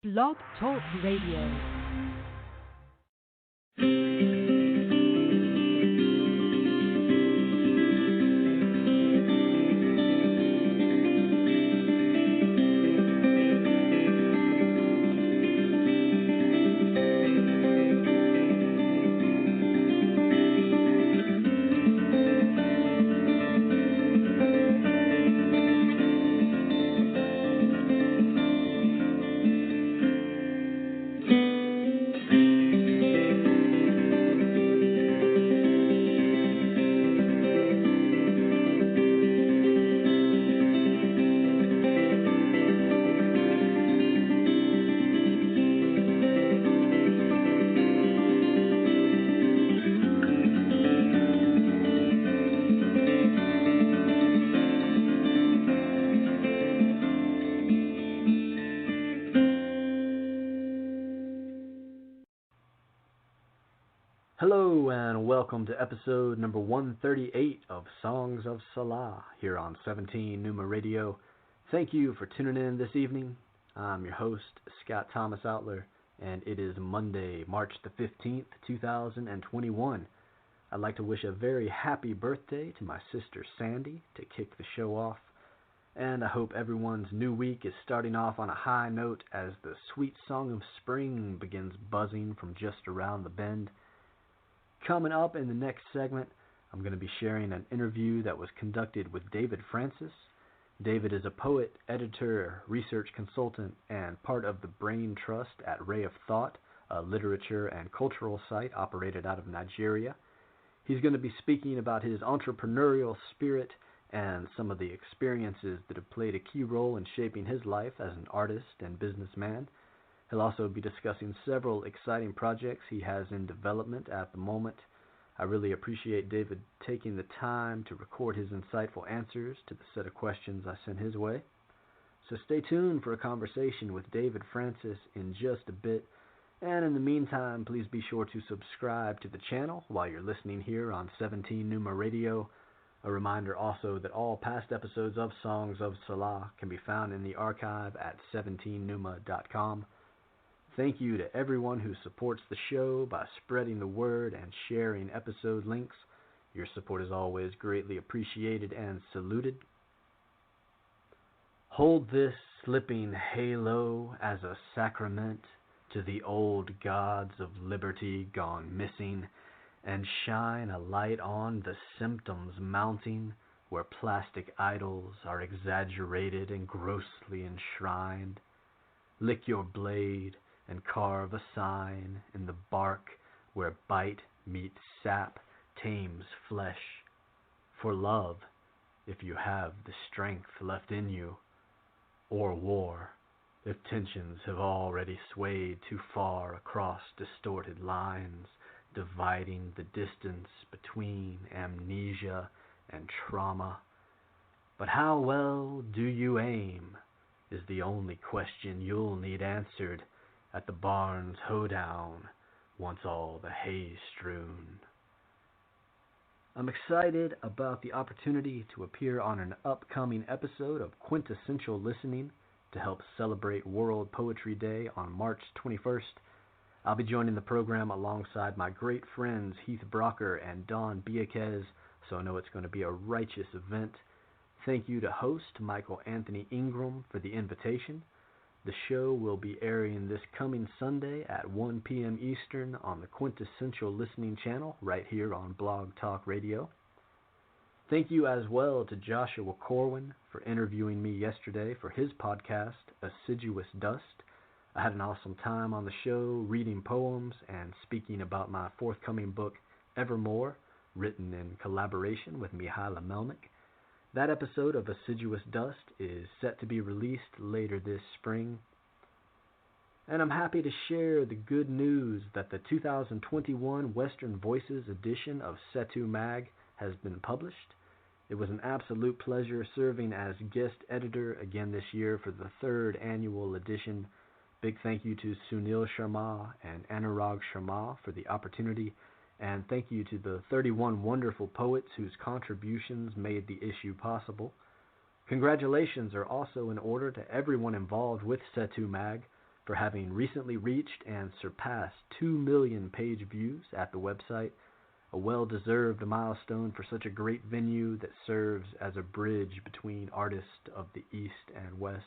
Blog Talk Radio. Hello and welcome to episode number 138 of Songs of Selah here on 17 Numa Radio. Thank you for tuning in this evening. I'm your host, Scott Thomas Outler, and it is Monday, March the 15th, 2021. I'd like to wish a very happy birthday to my sister Sandy to kick the show off, and I hope everyone's new week is starting off on a high note as the sweet song of spring begins buzzing from just around the bend. Coming up in the next segment, I'm going to be sharing an interview that was conducted with David Francis. David is a poet, editor, research consultant, and part of the Brain Trust at Ray of Thought, a literature and cultural site operated out of Nigeria. He's going to be speaking about his entrepreneurial spirit and some of the experiences that have played a key role in shaping his life as an artist and businessman. He'll also be discussing several exciting projects he has in development at the moment. I really appreciate David taking the time to record his insightful answers to the set of questions I sent his way. So stay tuned for a conversation with David Francis in just a bit. And in the meantime, please be sure to subscribe to the channel while you're listening here on 17 Numa Radio. A reminder also that all past episodes of Songs of Selah can be found in the archive at 17numa.com. Thank you to everyone who supports the show by spreading the word and sharing episode links. Your support is always greatly appreciated and saluted. Hold this slipping halo as a sacrament to the old gods of liberty gone missing, and shine a light on the symptoms mounting where plastic idols are exaggerated and grossly enshrined. Lick your blade and carve a sign in the bark where bite meets sap, tames flesh. For love, if you have the strength left in you, or war, if tensions have already swayed too far across distorted lines, dividing the distance between amnesia and trauma. But how well do you aim is the only question you'll need answered at the barn's hoedown, once all the hay's strewn. I'm excited about the opportunity to appear on an upcoming episode of Quintessential Listening to help celebrate World Poetry Day on March 21st. I'll be joining the program alongside my great friends Heath Brocker and Don Biaquez, so I know it's going to be a righteous event. Thank you to host Michael Anthony Ingram for the invitation. The show will be airing this coming Sunday at 1 p.m. Eastern on the Quintessential Listening channel right here on Blog Talk Radio. Thank you as well to Joshua Corwin for interviewing me yesterday for his podcast, Assiduous Dust. I had an awesome time on the show reading poems and speaking about my forthcoming book, Evermore, written in collaboration with Mihaila Melnick. That episode of Assiduous Dust is set to be released later this spring. And I'm happy to share the good news that the 2021 Western Voices edition of Setu Mag has been published. It was an absolute pleasure serving as guest editor again this year for the third annual edition. Big thank you to Sunil Sharma and Anurag Sharma for the opportunity. And thank you to the 31 wonderful poets whose contributions made the issue possible. Congratulations are also in order to everyone involved with Setu Mag, for having recently reached and surpassed 2 million page views at the website, a well-deserved milestone for such a great venue that serves as a bridge between artists of the East and West.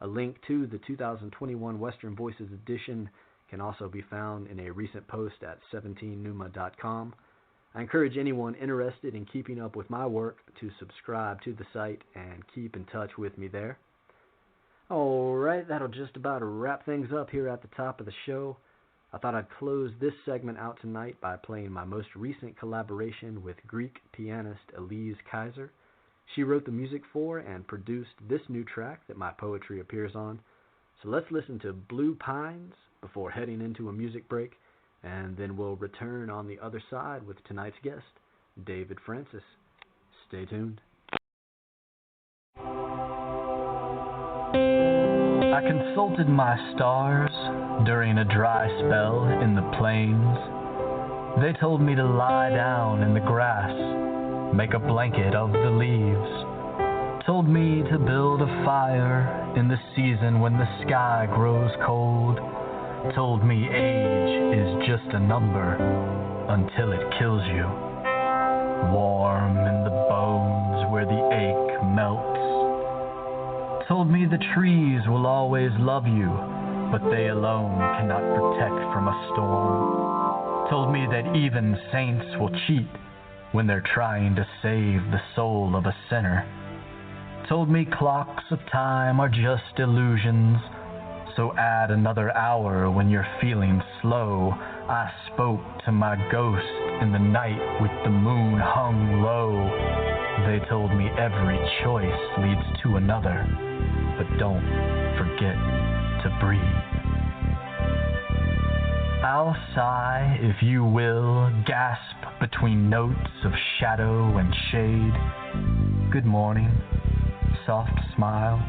A link to the 2021 Western Voices edition can also be found in a recent post at 17numa.com. I encourage anyone interested in keeping up with my work to subscribe to the site and keep in touch with me there. Alright, that'll just about wrap things up here at the top of the show. I thought I'd close this segment out tonight by playing my most recent collaboration with Greek pianist Elise Kaiser. She wrote the music for and produced this new track that my poetry appears on. So let's listen to Blue Pines before heading into a music break, and then we'll return on the other side with tonight's guest, David Francis. Stay tuned. I consulted my stars during a dry spell in the plains. They told me to lie down in the grass, make a blanket of the leaves. Told me to build a fire in the season when the sky grows cold. Told me age is just a number until it kills you. Warm in the bones where the ache melts. Told me the trees will always love you, but they alone cannot protect from a storm. Told me that even saints will cheat when they're trying to save the soul of a sinner. Told me clocks of time are just illusions, so add another hour when you're feeling slow. I spoke to my ghost in the night with the moon hung low. They told me every choice leads to another, but don't forget to breathe. I'll sigh, if you will, gasp between notes of shadow and shade. Good morning, soft smile.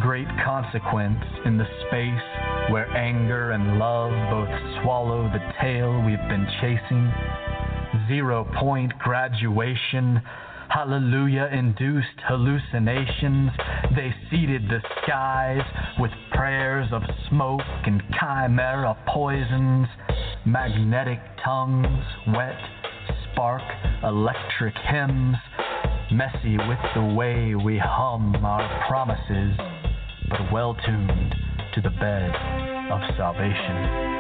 Great consequence in the space where anger and love both swallow the tail we've been chasing. 0 point graduation, hallelujah-induced hallucinations. They seeded the skies with prayers of smoke and chimera poisons. Magnetic tongues, wet, spark, electric hymns. Messy with the way we hum our promises, but well-tuned to the bed of salvation.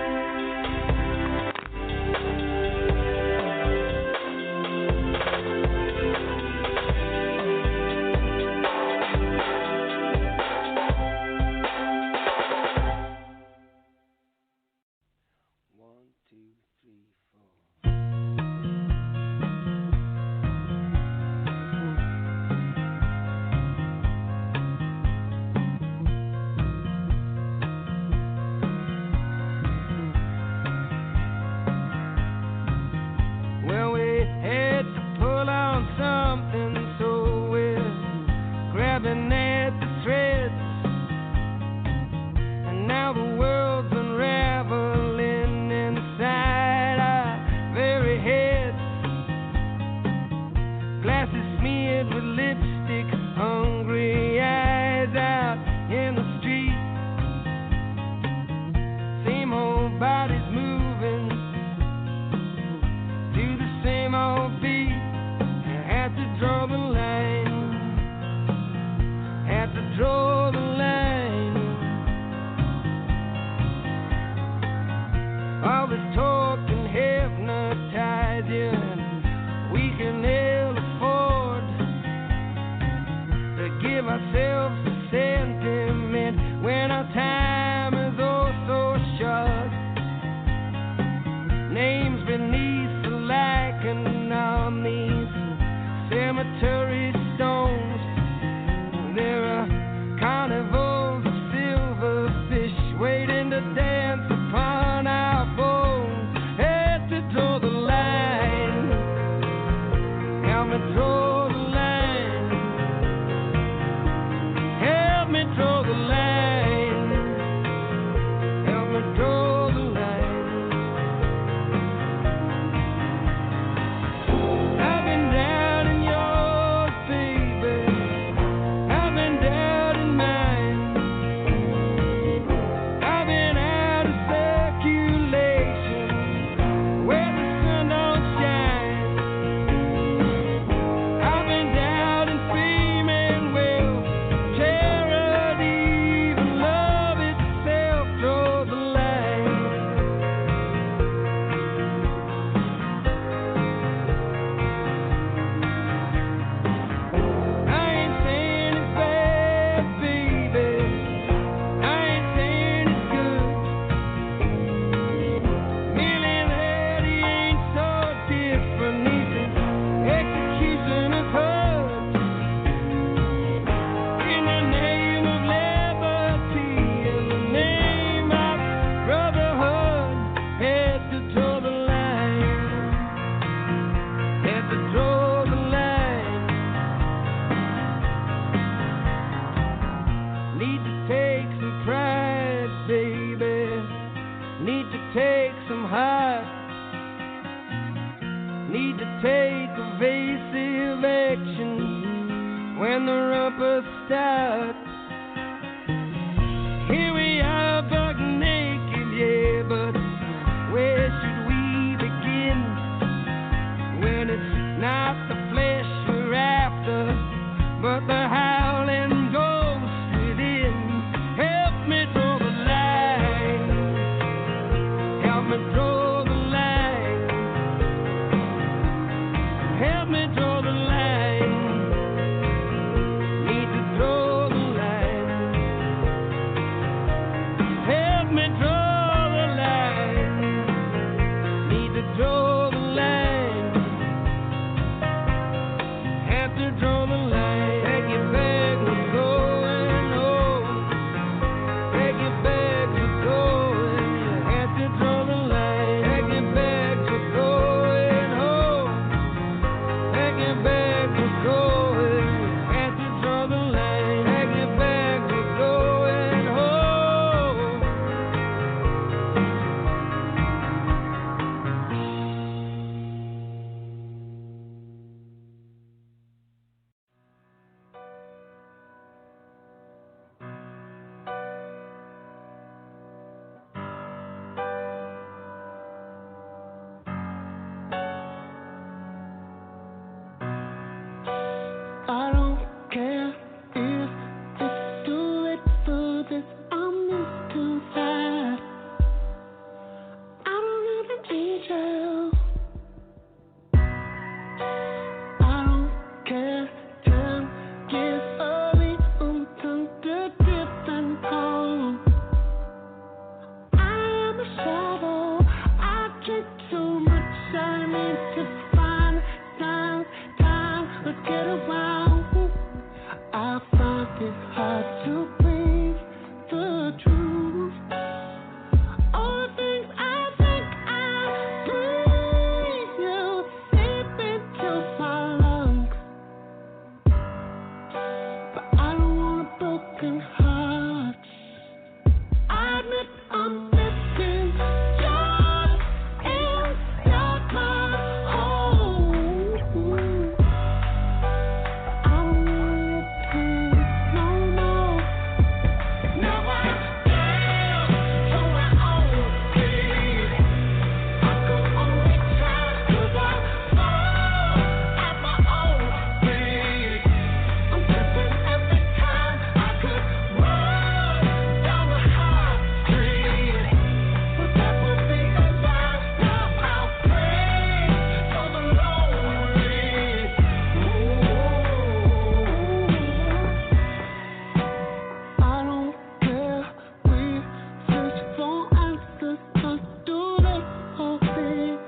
heart. Need to take evasive action when the rumpus starts. Here we are, buck naked, yeah, but where should we begin when it's not the flesh we're after, but the howling ghost within? Help me draw the line. Help me draw the line. Help me draw the line. Need to draw the line. Help me draw the line. Need to draw the line. Have to draw the line. Take it back, we're going home. Take it back, we're going. You have to draw the line. Take it back, we're going home. Take it back, we're going. You have to draw the line. Take it back, we're going home. I don't care if it's too late for this. I'm just too tired. I don't need an angel. I don't care. Time gets early on time to drift and cold. I am a shadow. I drink too much. I need to find time. Let's get around. I find it hard to breathe the truth. All the things I think I breathe, you seep into my lungs. But I don't want a broken heart. I admit I'm missing yours inside my home. I don't want your pain no more. Now I am to my own feet. I could only try 'cause I fall at my own feet. I'm tripping every time I could run down the high street. But that would be a lifestyle I'll pray for the lonely. I don't care. We search for answers. Let's do this whole thing.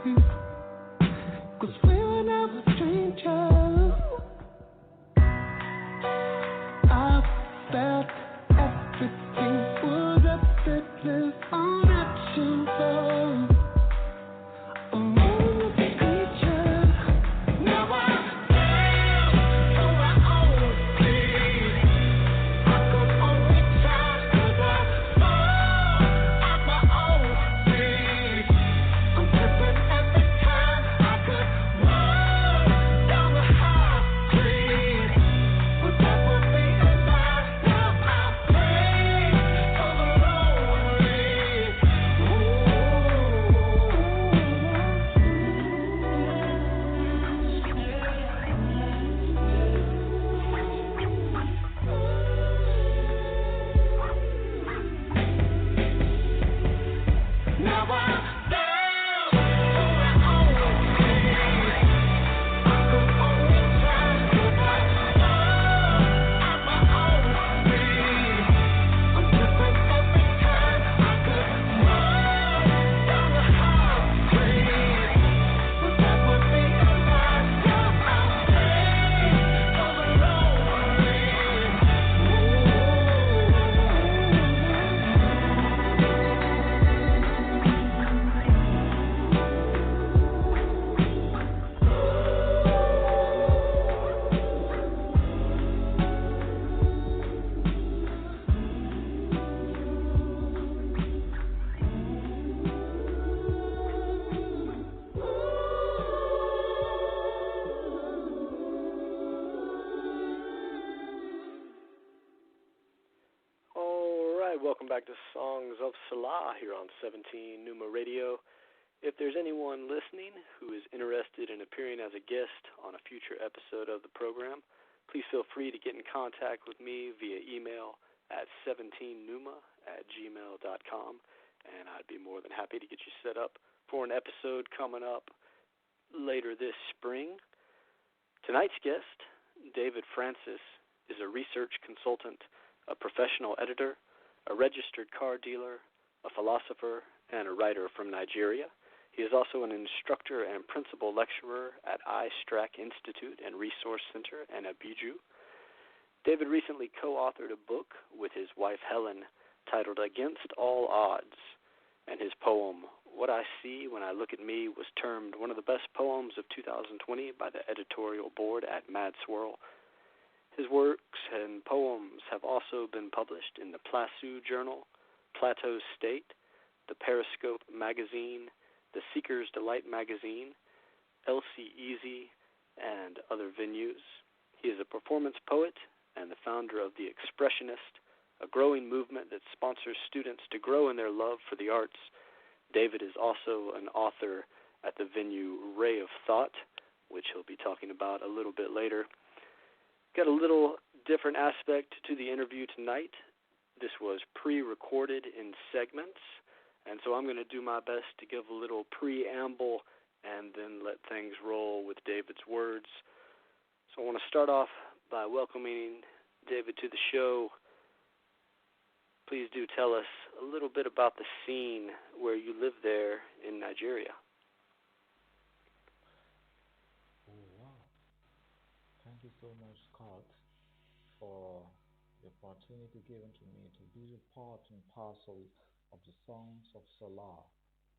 'Cause we were never strangers. I felt everything was effortless, unnatural. A moment creature. Now I am to my own feet. I could only try 'cause I fall at my own feet. I'm tripping every time I could run down the high street. But that would be a lifestyle I'll pray for the lonely. back to Songs of Selah here on 17 Numa Radio. If there's anyone listening who is interested in appearing as a guest on a future episode of the program, please feel free to get in contact with me via email at 17numa@gmail.com, and I'd be more than happy to get you set up for an episode coming up later this spring. Tonight's guest, David Francis, is a research consultant, a professional editor, a registered car dealer, a philosopher, and a writer from Nigeria. He is also an instructor and principal lecturer at iStrack Institute and Resource Center in Abuja. David recently co-authored a book with his wife Helen titled Against All Odds, and his poem, What I See When I Look at Me, was termed one of the best poems of 2020 by the editorial board at Mad Swirl. His works and poems have also been published in the Placeau Journal, Plateau State, the Periscope Magazine, the Seeker's Delight Magazine, LC Easy, and other venues. He is a performance poet and the founder of The Expressionist, a growing movement that sponsors students to grow in their love for the arts. David is also an author at the venue Ray of Thought, which he'll be talking about a little bit later. Got a little different aspect to the interview tonight. This was pre-recorded in segments, and so I'm going to do my best to give a little preamble and then let things roll with David's words. So I want to start off by welcoming David to the show. Please do tell us a little bit about the scene where you live there in Nigeria. Oh, wow. Thank you so much, Scott, for the opportunity given to me to be a part and parcel of the Songs of Selah.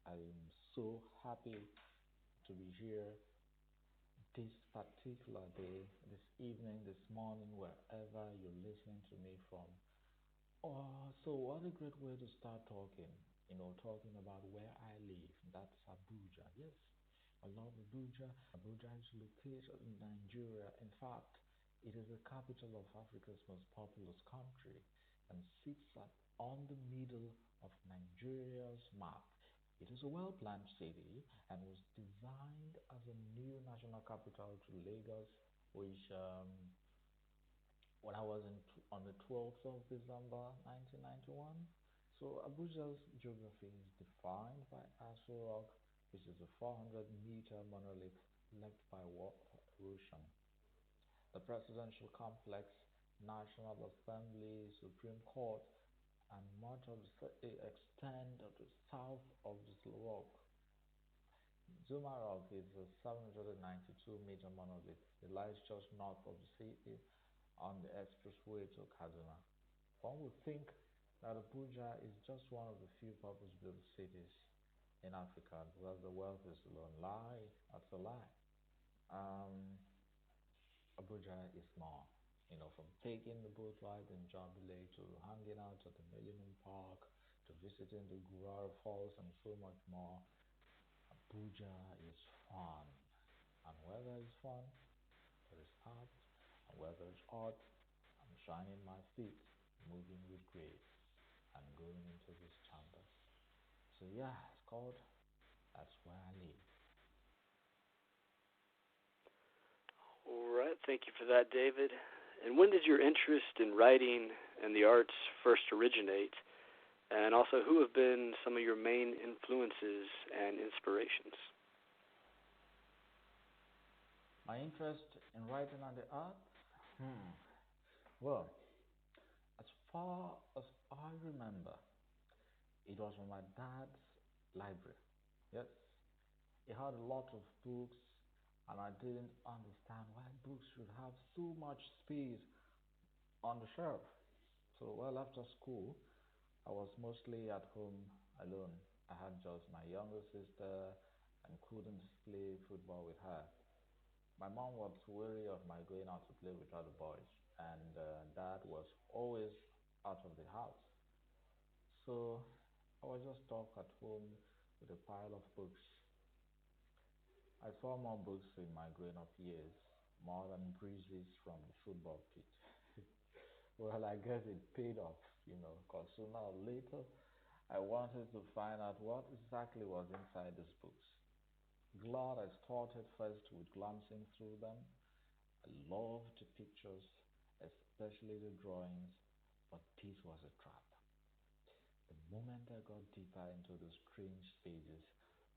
I am so happy to be here this particular day, this evening, this morning, wherever you're listening to me from. Oh, so what a great way to start talking, talking about where I live. That's Abuja. Yes, I love Abuja. Abuja is located in Nigeria. In fact, it is the capital of Africa's most populous country and sits on the middle of Nigeria's map. It is a well-planned city and was designed as a new national capital to Lagos, which when I was on the 12th of December 1991. So Abuja's geography is defined by Aso Rock, which is a 400-meter monolith left by water erosion. The presidential complex, National Assembly, Supreme Court, and much of the extent of the south of this rock. Zuma Rock is a 792-meter monolith. It lies just north of the city on the expressway to Kaduna. One would think that Abuja is just one of the few purpose-built cities in Africa where the wealth is alone lie. That's a lie. Um, Abuja is more. From taking the boat ride in Jubilee to hanging out at the Millennium Park to visiting the Gurara Falls and so much more, Abuja is fun. And where there is fun, there is art. And where there is art, I'm shining my feet, moving with grace, and going into this chambers. So yeah, it's called That's Where I Live. All right, thank you for that, David. And when did your interest in writing and the arts first originate? And also, who have been some of your main influences and inspirations? My interest in writing and the arts? Well, as far as I remember, it was from my dad's library. Yes, he had a lot of books, and I didn't understand why books should have so much space on the shelf. So, well, after school, I was mostly at home alone. I had just my younger sister and couldn't play football with her. My mom was wary of my going out to play with other boys, and dad was always out of the house. So I was just stuck at home with a pile of books. I saw more books in my grown up years, more than breezes from the football pitch. Well, I guess it paid off. because sooner or later I wanted to find out what exactly was inside these books. Glad I started first with glancing through them. I loved the pictures, especially the drawings, but this was a trap. The moment I got deeper into the strange pages,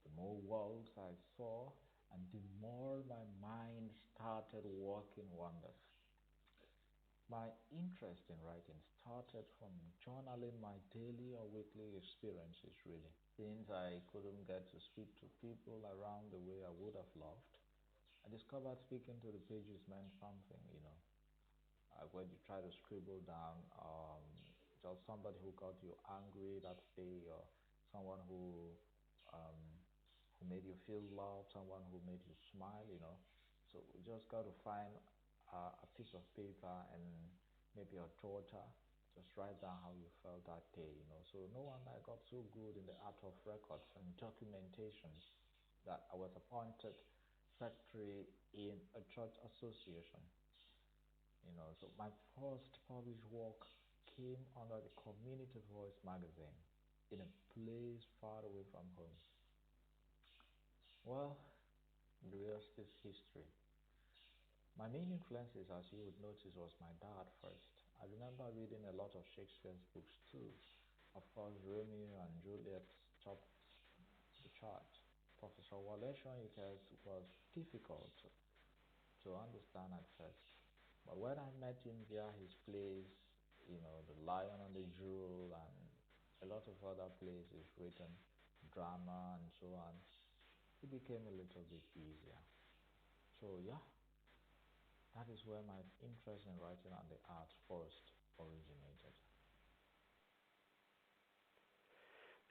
the more worlds I saw, and the more my mind started working wonders. My interest in writing started from journaling my daily or weekly experiences, really. Since I couldn't get to speak to people around the way I would have loved, I discovered speaking to the pages meant something. When you try to scribble down just somebody who got you angry that day, or someone um, who made you feel loved, someone who made you smile. So we just got to find a piece of paper and maybe a jotter. Just write down how you felt that day. So no wonder I got so good in the art of records and documentation that I was appointed secretary in a church association. So my first published work came under the Community Voice magazine in a place far away from home. Well, the rest is history. My main influences, as you would notice, was my dad first. I remember reading a lot of Shakespeare's books too. Of course, Romeo and Juliet topped the chart. Professor Wale Soyinka's was difficult to understand at first. But when I met him via his plays, The Lion and the Jewel, and a lot of other plays he's written, drama and so on, it became a little bit easier. So, yeah, that is where my interest in writing and the arts first originated.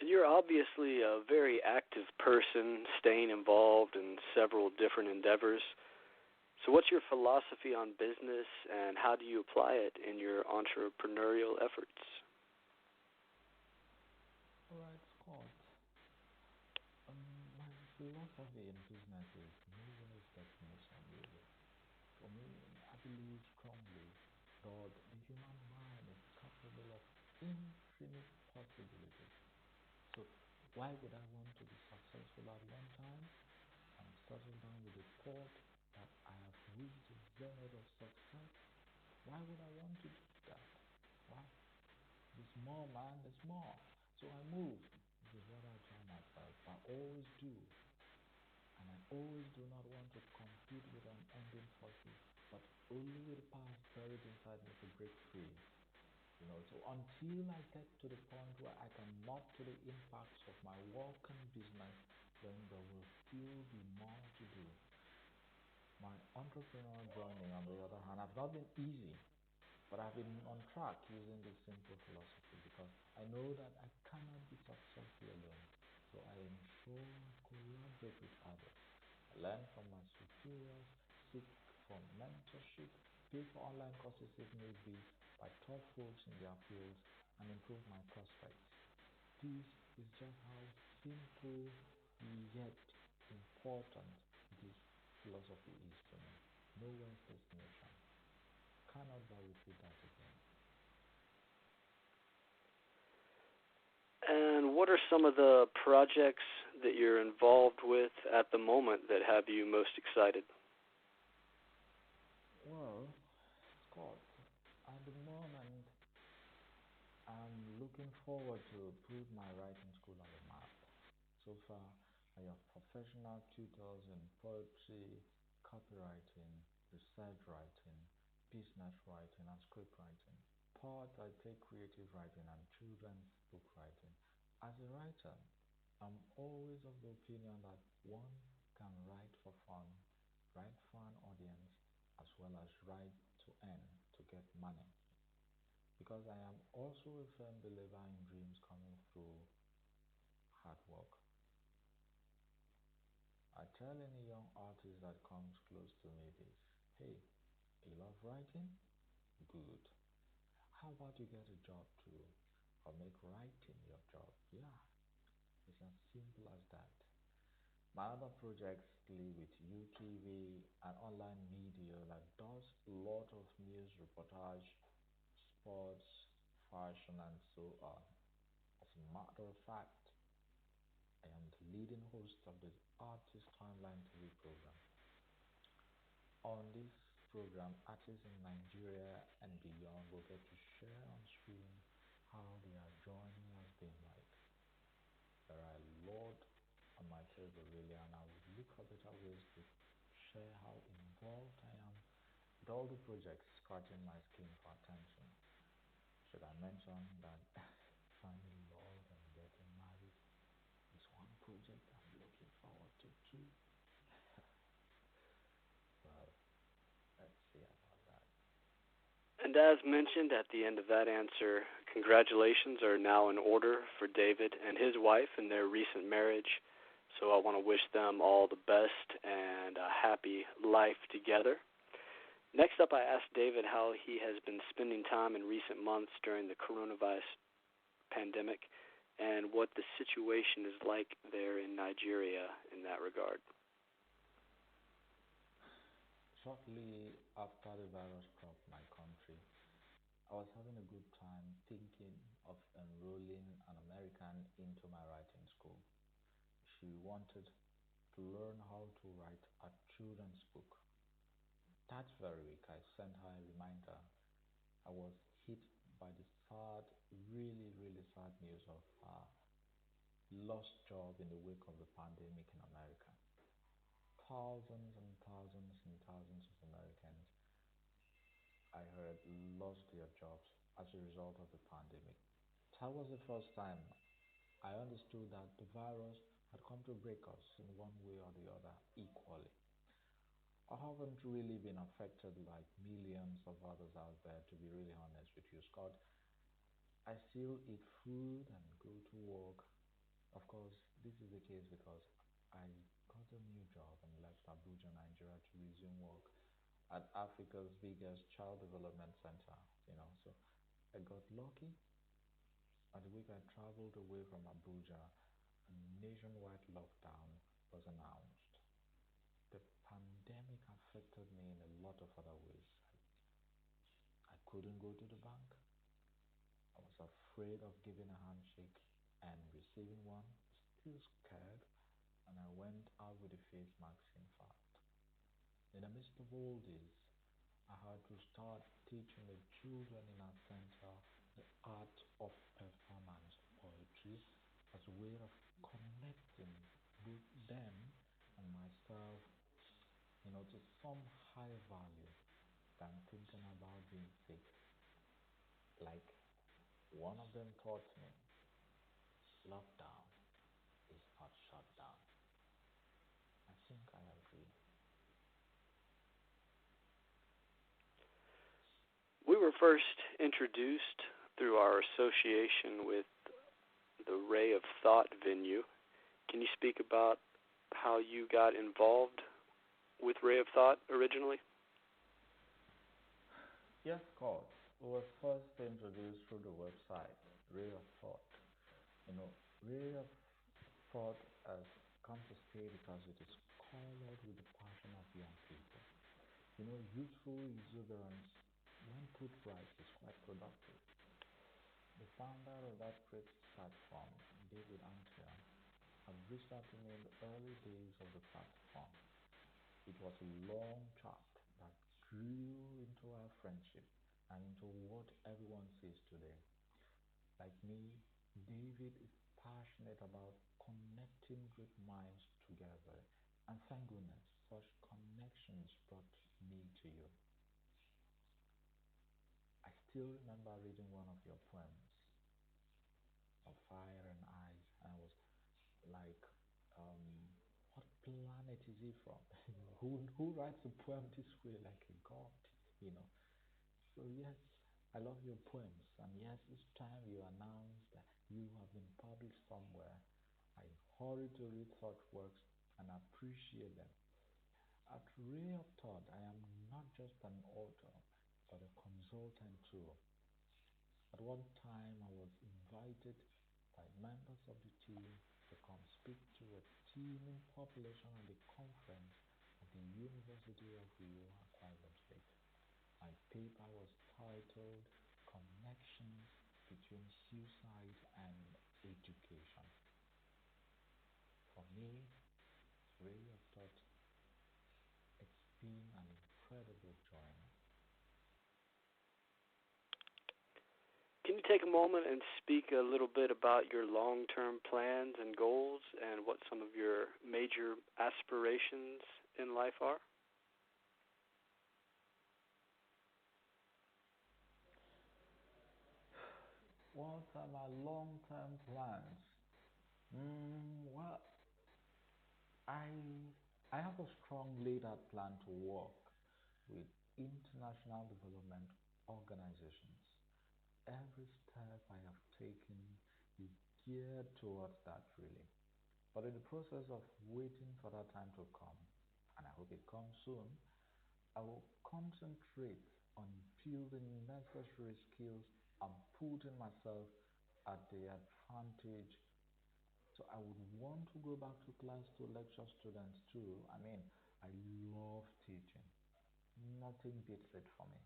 And you're obviously a very active person, staying involved in several different endeavors. So, what's your philosophy on business, and how do you apply it in your entrepreneurial efforts? Alright, Scott. My philosophy in business is no one's destination, really. For me, I believe strongly that the human mind is capable of infinite possibilities. So, why would I want to be successful at one time and settle down with the thought that I have reached the zenith of success? Why would I want to do that? Why? There's more, man, there's more. So I move. This is what I tell myself. I always do. And I always do not want to compete with unending forces, but only with the powers buried inside me to break free. So until I get to the point where I can nod to the impacts of my work and business, then there will still be more to do. My entrepreneurial journey, on the other hand, have not been easy, but I've been on track using this simple philosophy because I know that I cannot be successful alone. So I ensure I collaborate with others. I learn from my superiors, seek for mentorship, pay for online courses if need be, by top folks in their fields, and improve my prospects. This is just how simple yet important this philosophy is to me. Nowhere's destination. Cannot but repeat that again. And what are some of the projects that you're involved with at the moment that have you most excited? Well, Scott, at the moment, I'm looking forward to put my writing school on the map. So far, I have professional tutors in poetry, copywriting, research writing, business writing, and script writing. Part I take creative writing and children's book writing. As a writer, I'm always of the opinion that one can write for fun, write for an audience, as well as write to earn, to get money. Because I am also a firm believer in dreams coming through hard work. I tell any young artist that comes close to me this: hey, you love writing? Good. How about you get a job too? Or make writing your job? Yeah, it's as simple as that. My other projects deal with UTV and online media that does a lot of news reportage, sports, fashion, and so on. As a matter of fact, I am the leading host of the Artist Timeline TV program. On this program, artists in Nigeria and beyond will get to share on screen how their journey has been like. There are a lot on my table, really, and I would look for better ways to share how involved I am with all the projects scratching my skin for attention. Should I mention that finding love and getting married is one project I'm looking forward to too? Well, let's see about that. And as mentioned at the end of that answer, congratulations are now in order for David and his wife in their recent marriage. So I want to wish them all the best and a happy life together. Next up, I asked David how he has been spending time in recent months during the coronavirus pandemic and what the situation is like there in Nigeria in that regard. Shortly after the virus struck my country, I was having a good time thinking of enrolling an American into my writing school. She wanted to learn how to write a children's book. That very week, I sent her a reminder. I was hit by the sad, really, really sad news of her lost job in the wake of the pandemic in America. Thousands and thousands and thousands of Americans, I heard, lost their jobs as a result of the pandemic. That was the first time I understood that the virus had come to break us in one way or the other equally. I haven't really been affected like millions of others out there, to be really honest with you, Scott. I still eat food and go to work. Of course, this is the case because I got a new job and left Abuja, Nigeria to resume work at Africa's biggest child development center, So I got lucky, and the week I traveled away from Abuja, a nationwide lockdown was announced. The pandemic affected me in a lot of other ways. I couldn't go to the bank. I was afraid of giving a handshake and receiving one, still scared, and I went out with a face mask, in fact. In the midst of all this, I had to start teaching the children in our center the art of performance poetry as a way of connecting both them and myself, to some higher value than thinking about being sick. Like one of them taught me, lockdown is not shutdown. I think I agree. We were first introduced through our association with the Ray of Thought venue. Can you speak about how you got involved with Ray of Thought originally? Yes, Scott. We were first introduced through the website, Ray of Thought. Ray of Thought has come to stay because it is colored with the passion of young people. Youthful exuberance, when put right, is quite productive. The founder of that great platform, David Antia, had reached out to me in the early days of the platform. It was a long chat that grew into our friendship and into what everyone sees today. Like me, David is passionate about connecting great minds together, and thank goodness such connections brought me to you. I still remember reading one of your poems, Of Fire and Ice, and I was like, what planet is he from? Who writes a poem this way like a god? You know. So yes, I love your poems, and yes, each time you announce that you have been published somewhere, I hurry to read such works and appreciate them. At Ray of Thought, I am not just an author, but a consultant too. At one time, I was invited by members of the team to come speak to a teeming population at the conference at the University of Rio, Akwa Ibom State. My paper was titled Connections between suicide and education. For me, it's really a thought. It's been an incredible journey. Can you take a moment and speak a little bit about your long term plans and goals and what some of your major aspirations in life are? What are my long term plans? Well, I I have a strong laid out plan to work with international development organizations. Every step I have taken is geared towards that really. But in the process of waiting for that time to come, and I hope it comes soon, I will concentrate on building necessary skills and putting myself at the advantage. So I would want to go back to class to lecture students too. I mean, I love teaching. Nothing beats it for me.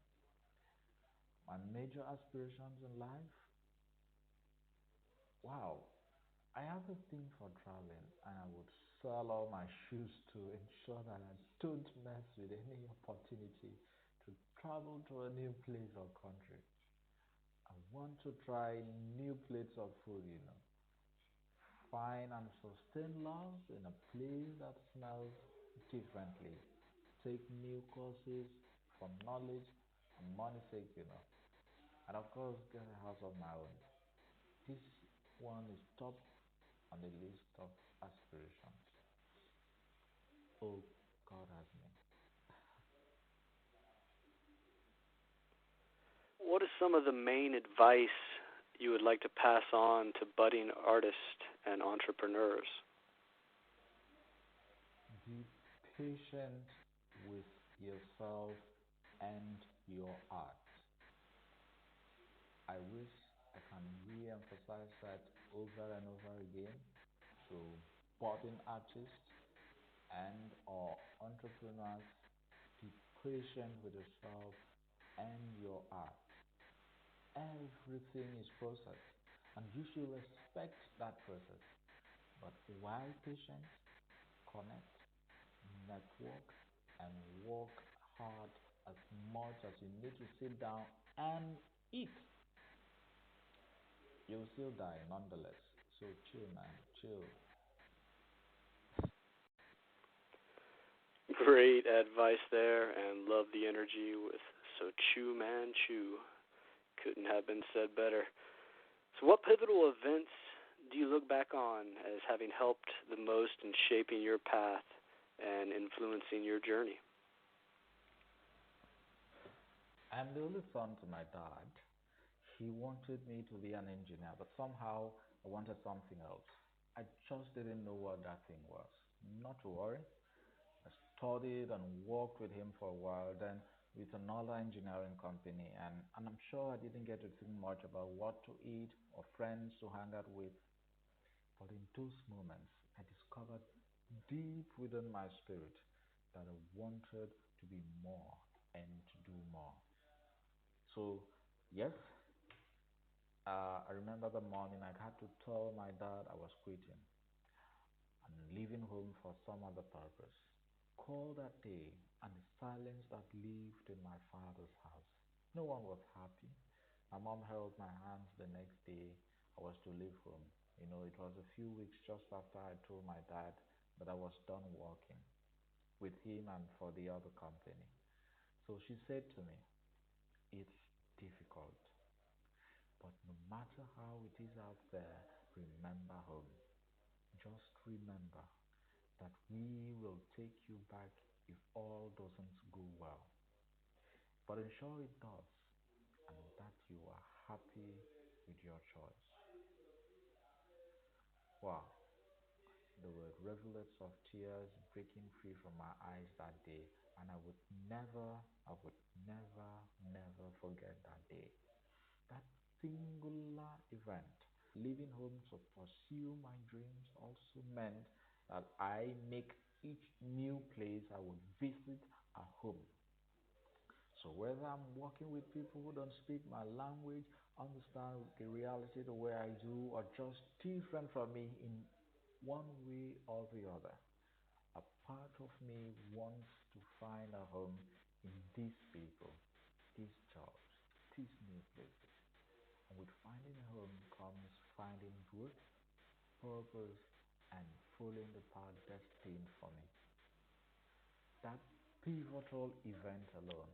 My major aspirations in life, wow, I have a thing for traveling and I would sell all my shoes to ensure that I don't mess with any opportunity to travel to a new place or country. I want to try new plates of food. Find and sustain love in a place that smells differently. Take new courses for knowledge and money sake. And of course, get a house of my own. This one is top on the list of aspirations. Oh, God has me. What is some of the main advice you would like to pass on to budding artists and entrepreneurs? Be patient with yourself and your art. I wish I can re emphasize that over and over again to budding artists and or entrepreneurs. Be patient with yourself and your art. Everything is process and you should respect that process. But while patient, connect, network, and work hard as much as you need to sit down and eat. You'll still die nonetheless. So chill, man, chill. Great advice there, and love the energy with "So chew, man, chew." Couldn't have been said better. So, what pivotal events do you look back on as having helped the most in shaping your path and influencing your journey? I'm the only son to my dad. He wanted me to be an engineer, but somehow I wanted something else. I just didn't know what that thing was. Not to worry. I studied and worked with him for a while, then with another engineering company, and I'm sure I didn't get to think much about what to eat or friends to hang out with. But in those moments, I discovered deep within my spirit that I wanted to be more and to do more. So, yes, I remember the morning I had to tell my dad I was quitting and leaving home for some other purpose. Call that day and the silence that lived in my father's house. No one was happy. My mom held my hands the next day. I was to leave home. It was a few weeks just after I told my dad that I was done working with him and for the other company. So she said to me, it's difficult, but no matter how it is out there, remember home. Just remember that we will take you back if all doesn't go well. But ensure it does, and that you are happy with your choice. Wow, there were rivulets of tears breaking free from my eyes that day, and I would never forget that day. That singular event, leaving home to pursue my dreams, also meant that I make each new place I would visit a home. So whether I'm working with people who don't speak my language, understand the reality the way I do, or just different from me in one way or the other, a part of me wants to find a home in these people, these jobs, these new places. And with finding a home comes finding growth, purpose, and following the path destined for me. That pivotal event alone.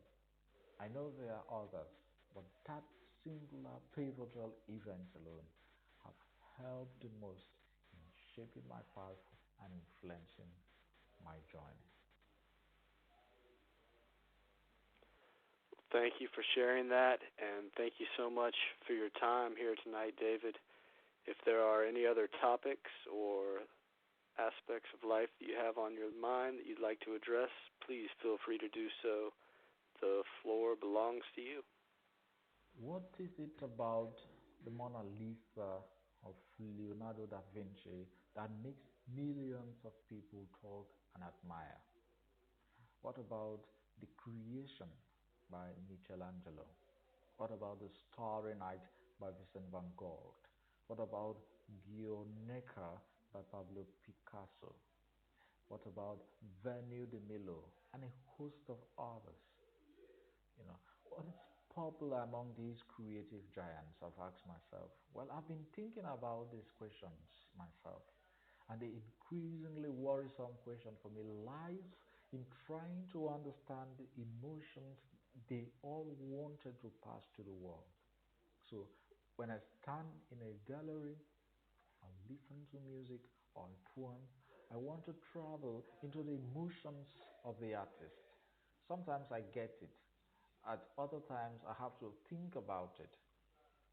I know there are others, but that singular pivotal event alone have helped the most in shaping my path and influencing my journey. Thank you for sharing that, and thank you so much for your time here tonight, David. If there are any other topics or aspects of life that you have on your mind that you'd like to address, please feel free to do so. The floor belongs to you. What is it about the Mona Lisa of Leonardo da Vinci that makes millions of people talk and admire? What about the creation by Michelangelo? What about the Starry Night by Vincent van Gogh? What about Guernica by Pablo Picasso? What about Venue de Milo and a host of others? What is popular among these creative giants? I've asked myself. Well, I've been thinking about these questions myself. And the increasingly worrisome question for me lies in trying to understand the emotions they all wanted to pass to the world. So when I stand in a gallery and listen to music or a poem, I want to travel into the emotions of the artist. Sometimes I get it. At other times, I have to think about it.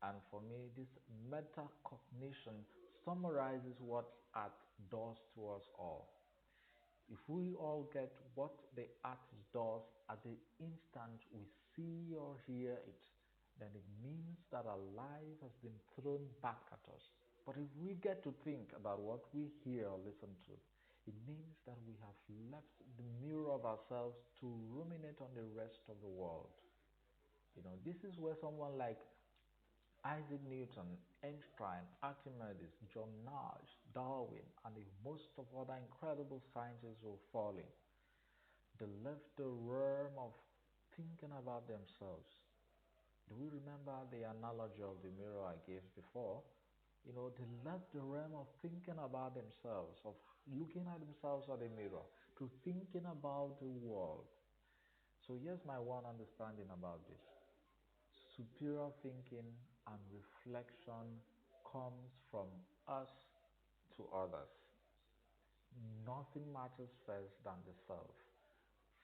And for me, this metacognition summarizes what art does to us all. If we all get what the artist does at the instant we see or hear it, then it means that our life has been thrown back at us. But if we get to think about what we hear or listen to, it means that we have left the mirror of ourselves to ruminate on the rest of the world. This is where someone like Isaac Newton, Einstein, Archimedes, John Nash, Darwin, and a host of other incredible scientists will fall in. They left the realm of thinking about themselves. Do we remember the analogy of the mirror I gave before? They left the realm of thinking about themselves, of looking at themselves at the mirror, to thinking about the world. So here's my one understanding about this. Superior thinking and reflection comes from us to others. Nothing matters first than the self,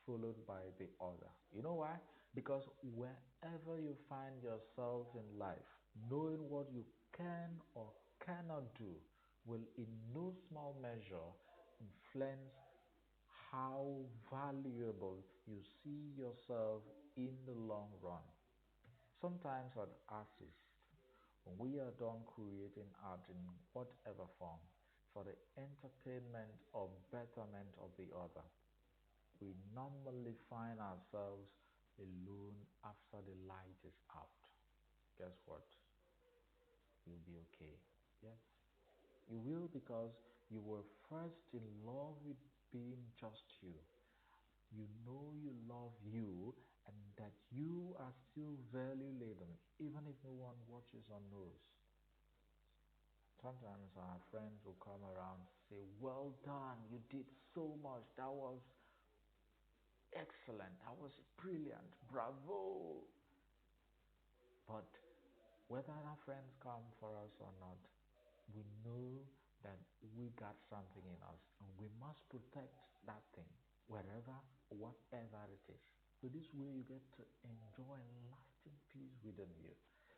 followed by the other. You know why? Because wherever you find yourself in life, knowing what you can or cannot do will in no small measure influence how valuable you see yourself in the long run. Sometimes as artists, when we are done creating art in whatever form for the entertainment or betterment of the other, we normally find ourselves alone after the light is out. Guess what? You'll be okay. Yes, you will because you were first in love with being just you. You know you love you and that you are still value laden, even if no one watches or knows. Sometimes our friends will come around say, "Well done, you did so much. That was excellent. That was brilliant. Bravo." But whether our friends come for us or not, we know that we got something in us and we must protect that thing wherever, whatever it is. So this way you get to enjoy lasting peace within you.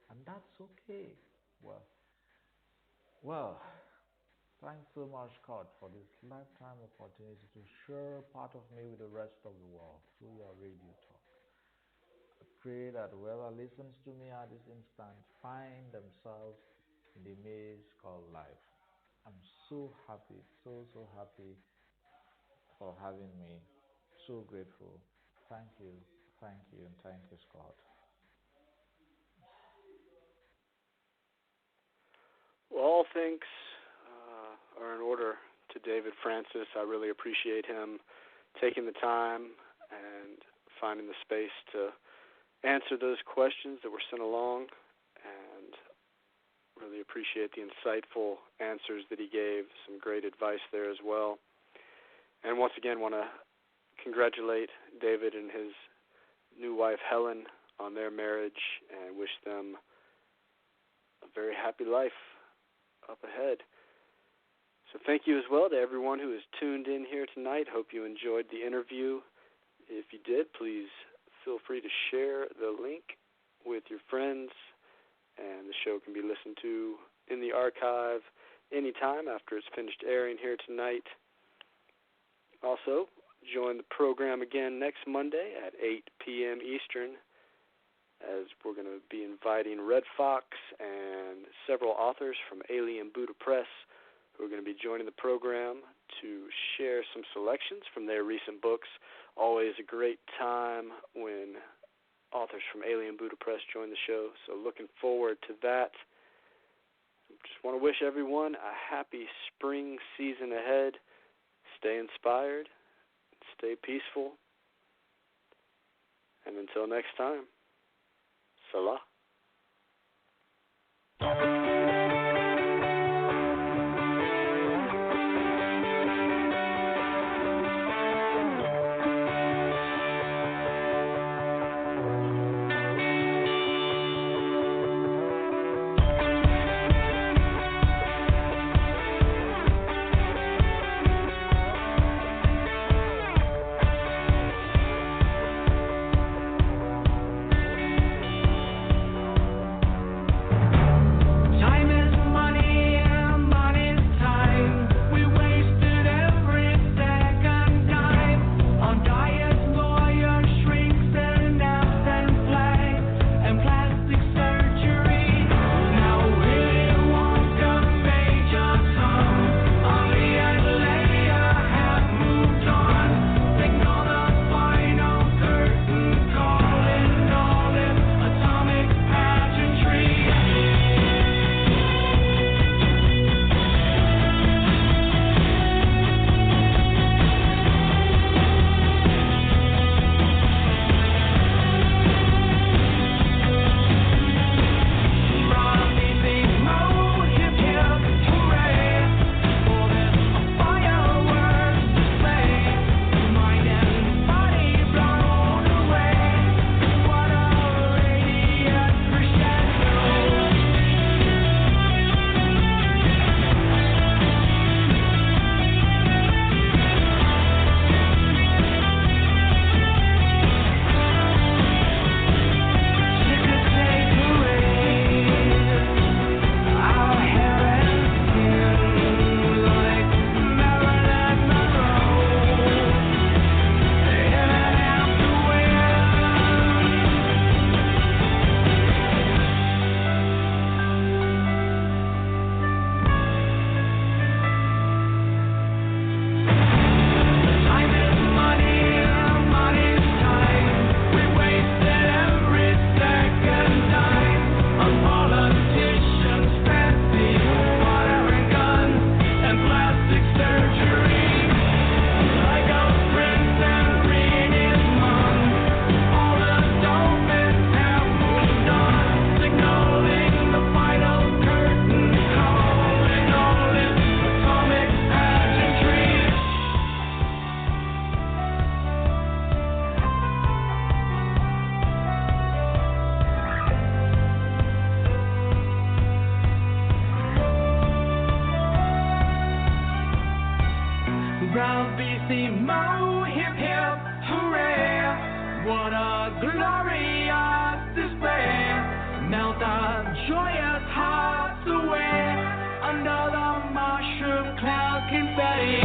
And that's okay. Well, well, thanks so much, God, for this lifetime opportunity to share part of me with the rest of the world through your radio talk. I pray that whoever listens to me at this instant find themselves in the maze called life. I'm so happy, so happy for having me. So grateful. Thank you. Thank you, and thank you, Scott. Well, all thanks are in order to David Francis. I really appreciate him taking the time and finding the space to answer those questions that were sent along, and really appreciate the insightful answers that he gave, some great advice there as well. And once again, want to congratulate David and his new wife, Helen, on their marriage, and wish them a very happy life up ahead. So thank you as well to everyone who has tuned in here tonight. Hope you enjoyed the interview. If you did, please feel free to share the link with your friends, and the show can be listened to in the archive anytime after it's finished airing here tonight. Also, join the program again next Monday at 8 p.m. Eastern, as we're going to be inviting Red Fox and several authors from Alien Buddha Press who are going to be joining the program to share some selections from their recent books. Always a great time when authors from Alien Buddha Press join the show, so looking forward to that. Just want to wish everyone a happy spring season ahead. Stay inspired, stay peaceful, and until next time, Selah. Bravissimo, hip hip, hooray! What a glorious display! Melt our joyous hearts away under the mushroom cloud confetti.